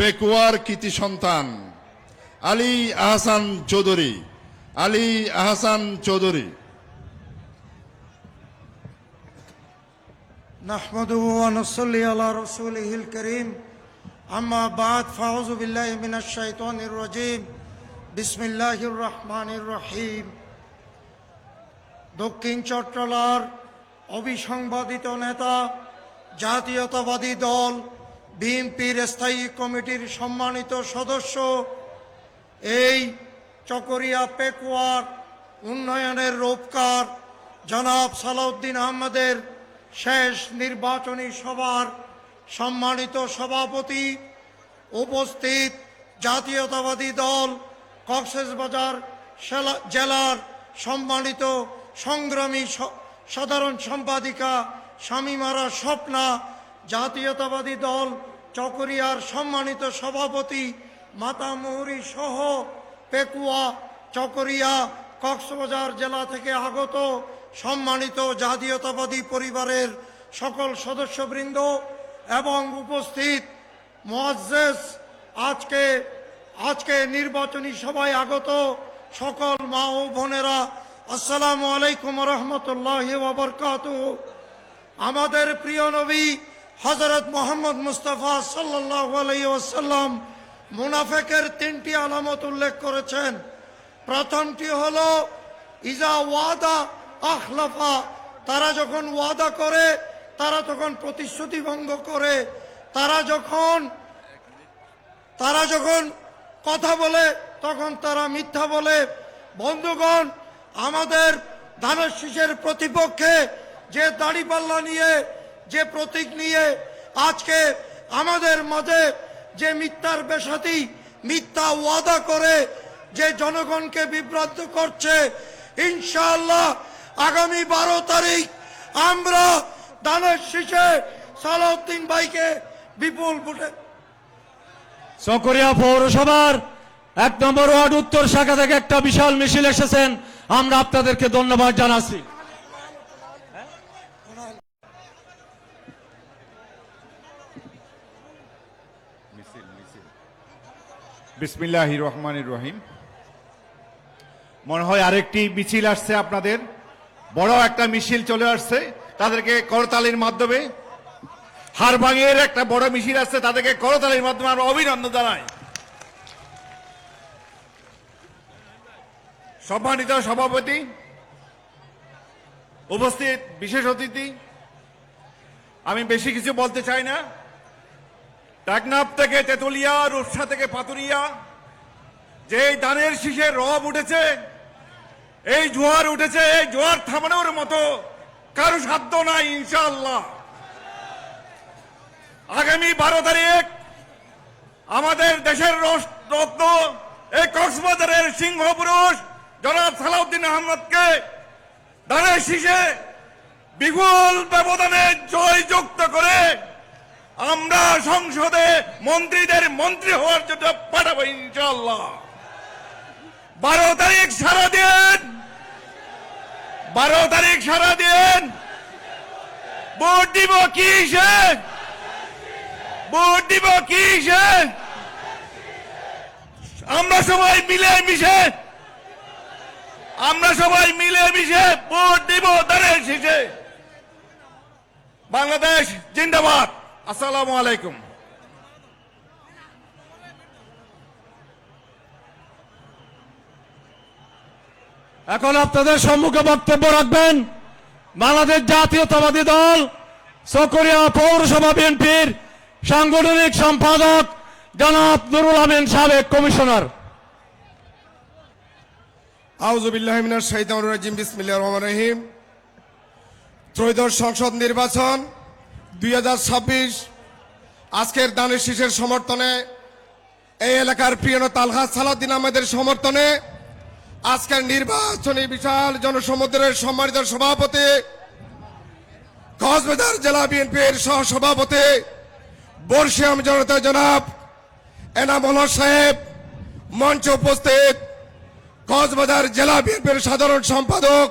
পেকুয়ার কৃতি সন্তান আলী আহসান চৌধুরী। আলী আহসান চৌধুরী। নাহমাদুহু ওয়া নুসাল্লি আলা রাসূলিহিল কারীম, আম্মা বা'দ, ফাউযু বিল্লাহি মিনাশ শাইতানির রাজীম, বিসমিল্লাহির রহমানির রহিম। দক্ষিণ চট্টলার অবিসংবাদিত নেতা, জাতীয়তাবাদী দল বিএনপির স্থায়ী কমিটির সম্মানিত সদস্য, এই চকরিয়া পেকুয়ার উন্নয়নের রূপকার জনাব সালাউদ্দিন আহমেদের শেষ নির্বাচনী সভার সম্মানিত সভাপতি, উপস্থিত জাতীয়তাবাদী দল কক্সবাজার জেলার সম্মানিত সংগ্রামী সাধারণ সম্পাদিকা শামীমারা স্বপ্না, জাতীয়তাবাদী দল চকরিয়ার সম্মানিত সভাপতি মাতামুহুরী সহ পেকুয়া, চকরিয়া, কক্সবাজার জেলা থেকে আগত সম্মানিত জাতীয়তাবাদী পরিবারের সকল সদস্যবৃন্দ এবং উপস্থিত মুআজ্জেজ, আজকে নির্বাচনী সভায় আগত সকল মা ও বোনেরা, আসসালামু আলাইকুম রহমতুল্লাহি ওয়া বারাকাতুহু। আমাদের প্রিয় নবী হযরত মুহাম্মদ মুস্তাফা সাল্লাল্লাহু আলাইহি ওয়াসাল্লাম মুনাফিকের তিনটি আলামত উল্লেখ করেছেন। প্রথমটি হলো ইজা ওয়াদা আখলাফা, তারা যখন ওয়াদা করে তারা তখন প্রতিশ্রুতি ভঙ্গ করে, তারা যখন কথা বলে তখন তারা মিথ্যা বলে। বন্ধুগণ, আমাদের ধানের শীষের প্রতিপক্ষে যে দাড়িপাল্লা নিয়ে, যে প্রতীক নিয়ে আজকে আমাদের মাঝে যে মিথ্যার বেশাতি, মিথ্যা ওয়াদা করে যে জনগণকে বিভ্রান্ত করছে, ইনশাআল্লাহ আগামী 12 তারিখ আমরা ধানের শীষে সালাউদ্দিন ভাইকে বিপুল ভোটে। চকরিয়া পৌরসভার 1 নম্বর ওয়ার্ড উত্তর শাখা থেকে একটা বিশাল মিছিল এসেছেন, আমরা আপনাদেরকে ধন্যবাদ জানাচ্ছি। বিসমিল্লাহির রহমানির রহিম। মনে হয় আরেকটি মিছিল আসছে, আপনাদের বড় একটা মিছিল চলে আসছে, তাদেরকে করতালির মাধ্যমে, হারভাঙের একটা বড় মিছিল আসছে, তাদেরকে করতালির মাধ্যমে আমরা অভিনন্দন জানাই। সম্মানিত সভাপতি, উপস্থিত বিশেষ অতিথি, আমি বেশি কিছু বলতে চাই না। টেকনাফ থেকে তেতুলিয়া, রূপসা থেকে পাতুরিয়া, যে ধানের শীষের রব উঠেছে, এই জোয়ার উঠেছে, এই জোয়ার থামানোর মতো কারো সাধ্য নাই ইনশাআল্লাহ। আগামী 12 তারিখ আমাদের দেশের রত্ন, এই কক্সবাজারের সিংহ পুরুষ জনাব সালাউদ্দিন আহমদকে ধানের শীষে বিপুল ব্যবধানে জয়যুক্ত করে আমরা সংসদে মন্ত্রীদের মন্ত্রী হওয়ার জন্য পাঠাবো ইনশাআল্লাহ। 12 তারিখ সারাদিন, 12 তারিখ সারাদিন ভোট দিব কিসে? ভোট দিব কিসে? আমরা সবাই মিলে মিশে ভোট দিব ধানের শীষে। বাংলাদেশ জিন্দাবাদ। আসসালামু আলাইকুম। এখন আপনাদের সম্মুখে বক্তব্য রাখবেন বাংলাদেশ জাতীয়তাবাদী দল চকরিয়া পৌরসভা বিএনপির সাংগঠনিক সম্পাদক জনাব নুরুল আমিন, সাবেক কমিশনার। আউযু বিল্লাহি মিনাশ শাইতানির রাজিম, বিসমিল্লাহির রহমানির রহিম। ত্রয়োদশ সংসদ নির্বাচন 2026 আজকের ধানের শীষের সমর্থনে, এই এলাকার প্রিয় নেতা আলহাজ সালাউদ্দিন আহমেদের সমর্থনে আজকের নির্বাচনী বিশাল জনসমুদ্রের সম্মানিত সভাপতি, কক্সবাজার জেলা বিএনপির সহসভাপতি, বর্ষিয়াম জনতা জনাব এনামুল হক সাহেব, মঞ্চে উপস্থিত কক্সবাজার জেলা বিএনপির সাধারণ সম্পাদক,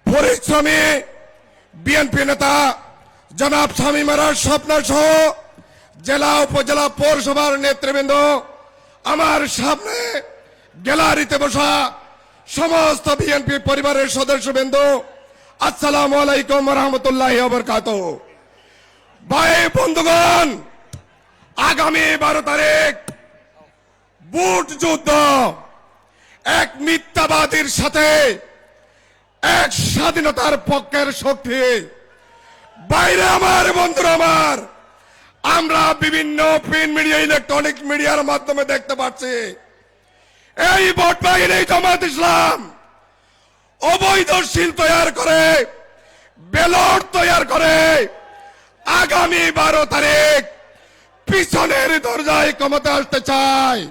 পরিশ্রমী বিএনপি নেতা জনাব শামীমারা স্বপ্না সহ জেলা উপজেলা পৌরসভার নেতৃবৃন্দ, আমার সামনে গ্যালারিতে বসা সমস্ত বিএনপি পরিবারের সদস্যবৃন্দ, আসসালামু আলাইকুম রহমতুল্লাহি ওয়া বারাকাতুহু। ভাই বন্ধুগণ, আগামী 12 তারিখ বুট যুদ্ধ, এক মিথ্যাবাদীর সাথে এক স্বাধীনতার পক্ষের শক্তি। বাইরে আমার বন্ধুরা আমার, আমরা বিভিন্ন প্রিন্ট মিডিয়া, ইলেকট্রনিক মিডিয়ার মাধ্যমে দেখতে পাচ্ছি এই ভোট বাহিনী জামাত ইসলাম অবৈধ শিল তৈরি করে, ব্যালট তৈরি করে আগামী 12 তারিখ পিছনের দরজায় ক্ষমতা আসতে চায়।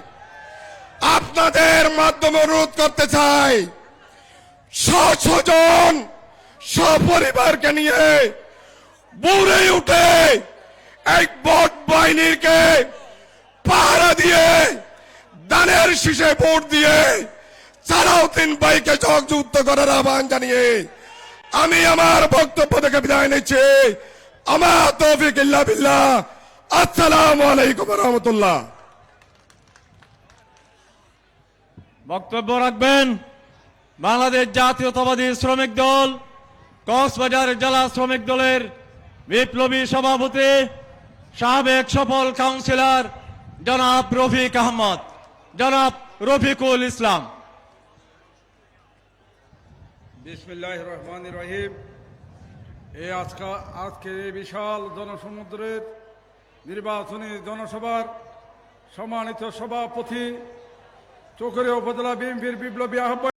আপনাদের মাধ্যমে অনুরোধ করতে চাই, স্বজন সপরিবারকে নিয়ে বুড়ে উঠে এক ভোট বাহিনীকে পাহারা দিয়ে দানের শীষে ভোট দিয়ে সালাউদ্দিন ভাইকে যোগযুক্ত করার আহ্বান জানিয়ে আমি আমার বক্তব্য থেকে বিদায় নিচ্ছি। আমার তৌফিক ইল্লা বিল্লাহ। আসসালামু আলাইকুম রহমতুল্লাহ। বক্তব্য রাখবেন বাংলাদেশ জাতীয়তাবাদী শ্রমিক দল কক্সবাজার জেলা শ্রমিক দলের বিপ্লবী সভাপতি, সাবেক সফল কাউন্সিলর জনাব রফিক আহমদ, জনাব রফিকুল ইসলাম। বিসমিল্লাহির রহমানির রহিম। এই আজকের এই বিশাল জনসমুদ্রের নির্বাচনী জনসভার সম্মানিত সভাপতি, চকরিয়া উপজেলা বিএনপির বিপ্লবী আহ্বায়ক